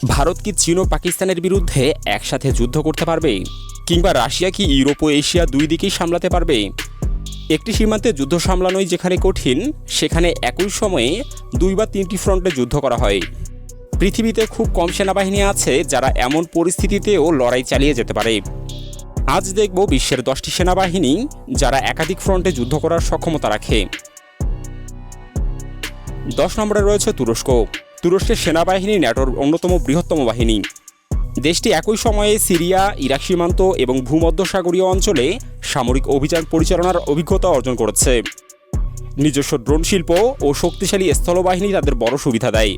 ভারত কি চীন ও পাকিস্তানের বিরুদ্ধে একসাথে যুদ্ধ করতে পারবে, কিংবা রাশিয়া কি ইউরোপ ও এশিয়া দুই দিকেই সামলাতে পারবে? একটি সীমান্তে যুদ্ধ সামলানোই যেখানে কঠিন, সেখানে একই সময়ে 2 বা 3টি ফ্রন্টে যুদ্ধ করা হয়। পৃথিবীতে খুব কম সেনাবাহিনী আছে যারা এমন পরিস্থিতিতেও লড়াই চালিয়ে যেতে পারে। আজ দেখব বিশ্বের 10টি সেনাবাহিনী যারা একাধিক ফ্রন্টে যুদ্ধ করার সক্ষমতা রাখে। 10 নম্বরে রয়েছে তুরস্ক। তুরস্কের সেনাবাহিনী ন্যাটোর অন্যতম বৃহত্তম বাহিনী। দেশটি একই সময়ে সিরিয়া, ইরাক সীমান্ত এবং ভূমধ্যসাগরীয় অঞ্চলে সামরিক অভিযান পরিচালনার অভিজ্ঞতা অর্জন করেছে। নিজস্ব ড্রোন শিল্প ও শক্তিশালী স্থলবাহিনী তাদের বড় সুবিধা দেয়।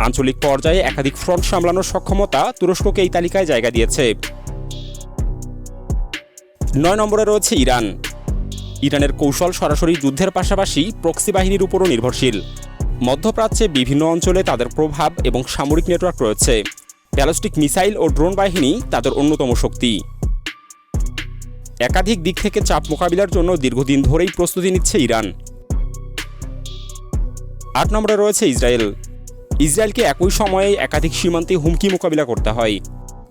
আঞ্চলিক পর্যায়ে একাধিক ফ্রন্ট সামলানোর সক্ষমতা তুরস্ককে এই তালিকায় জায়গা দিয়েছে। 9 নম্বরে রয়েছে ইরান। ইরানের কৌশল সরাসরি যুদ্ধের পাশাপাশি প্রক্সি বাহিনীর উপরও নির্ভরশীল। মধ্যপ্রাচ্যে বিভিন্ন অঞ্চলে তাদের প্রভাব এবং সামরিক নেটওয়ার্ক রয়েছে। ব্যালিস্টিক মিসাইল ও ড্রোন বাহিনী তাদের অন্যতম শক্তি। একাধিক দিক থেকে চাপ মোকাবিলার জন্য দীর্ঘদিন ধরেই প্রস্তুতি নিচ্ছে ইরান। 8 নম্বরে রয়েছে ইসরায়েল। ইসরায়েলকে একই সময়ে একাধিক সীমান্তে হুমকি মোকাবিলা করতে হয়,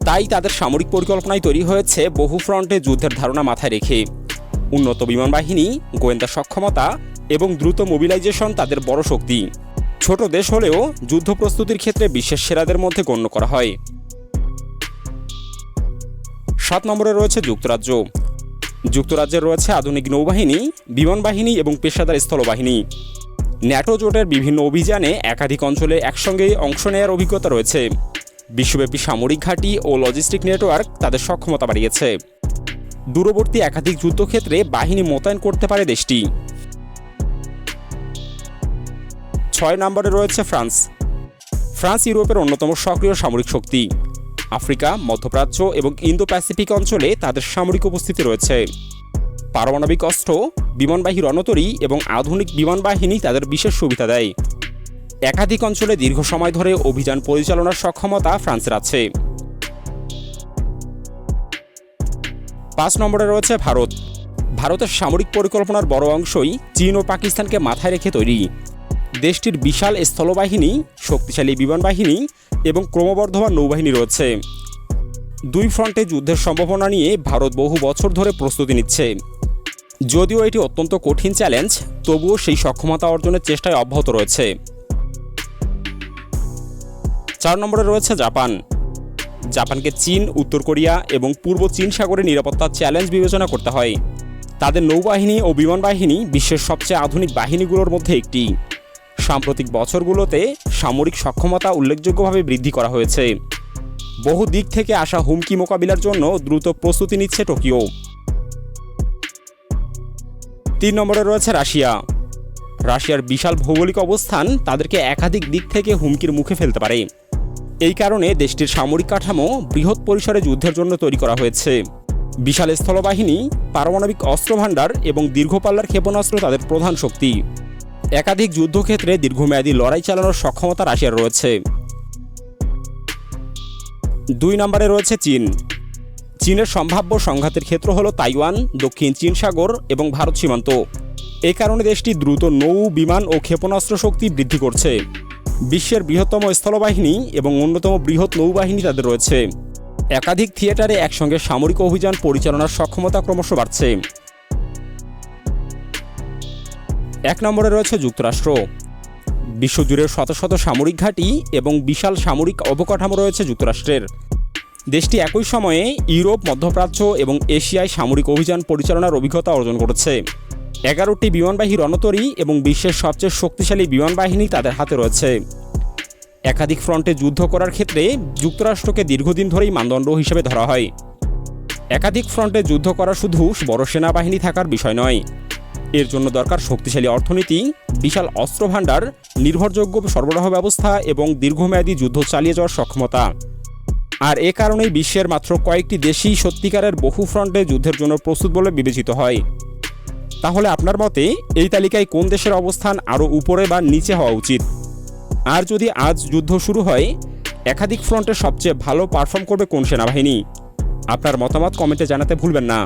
তাই তাদের সামরিক পরিকল্পনায় তৈরি হয়েছে বহু ফ্রন্টে যুদ্ধের ধারণা মাথায় রেখে। উন্নত বিমান বাহিনী, গোয়েন্দা সক্ষমতা এবং দ্রুত মোবিলাইজেশন তাদের বড় শক্তি। ছোট দেশ হলেও যুদ্ধ প্রস্তুতির ক্ষেত্রে বিশ্বের সেরাদের মধ্যে গণ্য করা হয়। 7 নম্বরে রয়েছে যুক্তরাজ্য। যুক্তরাজ্যের রয়েছে আধুনিক নৌবাহিনী, বিমান বাহিনী এবং পেশাদার স্থলবাহিনী। ন্যাটো জোটের বিভিন্ন অভিযানে একাধিক অঞ্চলে একসঙ্গে অংশ নেওয়ার অভিজ্ঞতা রয়েছে। বিশ্বব্যাপী সামরিক ঘাঁটি ও লজিস্টিক নেটওয়ার্ক তাদের সক্ষমতা বাড়িয়েছে। দূরবর্তী একাধিক যুদ্ধক্ষেত্রে বাহিনী মোতায়েন করতে পারে দেশটি। 6 নম্বরে রয়েছে ফ্রান্স। ফ্রান্স ইউরোপের অন্যতম সক্রিয় সামরিক শক্তি। আফ্রিকা, মধ্যপ্রাচ্য এবং ইন্দো প্যাসিফিক অঞ্চলে তাদের সামরিক উপস্থিতি রয়েছে। পারমাণবিক অস্ত্র, বিমানবাহী রণতরী এবং আধুনিক বিমান বাহিনী তাদের বিশেষ সুবিধা দেয়। একাধিক অঞ্চলে দীর্ঘ সময় ধরে অভিযান পরিচালনার সক্ষমতা ফ্রান্সের আছে। 5 নম্বরে রয়েছে ভারত। ভারতের সামরিক পরিকল্পনার বড় অংশই চীন ও পাকিস্তানকে মাথায় রেখে তৈরি। দেশটির বিশাল স্থলবাহিনী, শক্তিশালী বিমান বাহিনী এবং ক্রমবর্ধমান নৌবাহিনী রয়েছে। 2 ফ্রন্টে যুদ্ধের সম্ভাবনা নিয়ে ভারত বহু বছর ধরে প্রস্তুতি নিচ্ছে। যদিও এটি অত্যন্ত কঠিন চ্যালেঞ্জ, তবুও সেই সক্ষমতা অর্জনের চেষ্টায় অব্যাহত রয়েছে। 4 নম্বরে রয়েছে জাপান। জাপানকে চীন, উত্তর কোরিয়া এবং পূর্ব চীন সাগরের নিরাপত্তার চ্যালেঞ্জ বিবেচনা করতে হয়। তাদের নৌবাহিনী ও বিমান বাহিনী বিশ্বের সবচেয়ে আধুনিক বাহিনীগুলোর মধ্যে একটি। সাম্প্রতিক বছরগুলোতে সামরিক সক্ষমতা উল্লেখযোগ্যভাবে বৃদ্ধি করা হয়েছে। বহু দিক থেকে আসা হুমকি মোকাবিলার জন্য দ্রুত প্রস্তুতি নিচ্ছে টোকিও। 3 নম্বরে রয়েছে রাশিয়া। রাশিয়ার বিশাল ভৌগোলিক অবস্থান তাদেরকে একাধিক দিক থেকে হুমকির মুখে ফেলতে পারে। এই কারণে দেশটির সামরিক কাঠামো বৃহৎ পরিসরে যুদ্ধের জন্য তৈরি করা হয়েছে। বিশাল স্থলবাহিনী, পারমাণবিক অস্ত্রভাণ্ডার এবং দীর্ঘপাল্লার ক্ষেপণাস্ত্র তাদের প্রধান শক্তি। একাধিক যুদ্ধক্ষেত্রে দীর্ঘমেয়াদী লড়াই চালানোর সক্ষমতা রাশিয়ার রয়েছে। 2 নম্বরে রয়েছে চীন। চীনের সম্ভাব্য সংঘাতের ক্ষেত্র হল তাইওয়ান, দক্ষিণ চীন সাগর এবং ভারত সীমান্ত। এই কারণে দেশটি দ্রুত নৌ, বিমান ও ক্ষেপণাস্ত্র শক্তি বৃদ্ধি করছে। বিশ্বের বৃহত্তম স্থলবাহিনী এবং অন্যতম বৃহৎ নৌবাহিনী তাদের রয়েছে। একাধিক থিয়েটারে একসঙ্গে সামরিক অভিযান পরিচালনার সক্ষমতা ক্রমশ বাড়ছে। 1 নম্বরে রয়েছে যুক্তরাষ্ট্র। বিশ্বজুড়ে শত শত সামরিক ঘাঁটি এবং বিশাল সামরিক অবকাঠামো রয়েছে যুক্তরাষ্ট্রের। দেশটি একই সময়ে ইউরোপ, মধ্যপ্রাচ্য এবং এশিয়ায় সামরিক অভিযান পরিচালনার অভিজ্ঞতা অর্জন করেছে। 11টি বিমানবাহী রণতরী এবং বিশ্বের সবচেয়ে শক্তিশালী বিমান বাহিনী তাদের হাতে রয়েছে। একাধিক ফ্রন্টে যুদ্ধ করার ক্ষেত্রে যুক্তরাষ্ট্রকে দীর্ঘদিন ধরেই মানদণ্ড হিসেবে ধরা হয়। একাধিক ফ্রন্টে যুদ্ধ করা শুধু বড় সেনাবাহিনী থাকার বিষয় নয়, এর জন্য দরকার শক্তিশালী অর্থনীতি, বিশাল অস্ত্রভাণ্ডার, নির্ভরযোগ্য সরবরাহ ব্যবস্থা এবং দীর্ঘমেয়াদী যুদ্ধ চালিয়ে যাওয়ার সক্ষমতা। আর এ কারণেই বিশ্বের মাত্র কয়েকটি দেশই সত্যিকারের বহু ফ্রন্টে যুদ্ধের জন্য প্রস্তুত বলে বিবেচিত হয়। তাহলে আপনার মতে এই তালিকায় কোন দেশের অবস্থান আরও উপরে বা নিচে হওয়া উচিত? আর যদি আজ যুদ্ধ শুরু হয়, একাধিক ফ্রন্টে সবচেয়ে ভালো পারফর্ম করবে কোন সেনাবাহিনী? আপনার মতামত কমেন্টে জানাতে ভুলবেন না।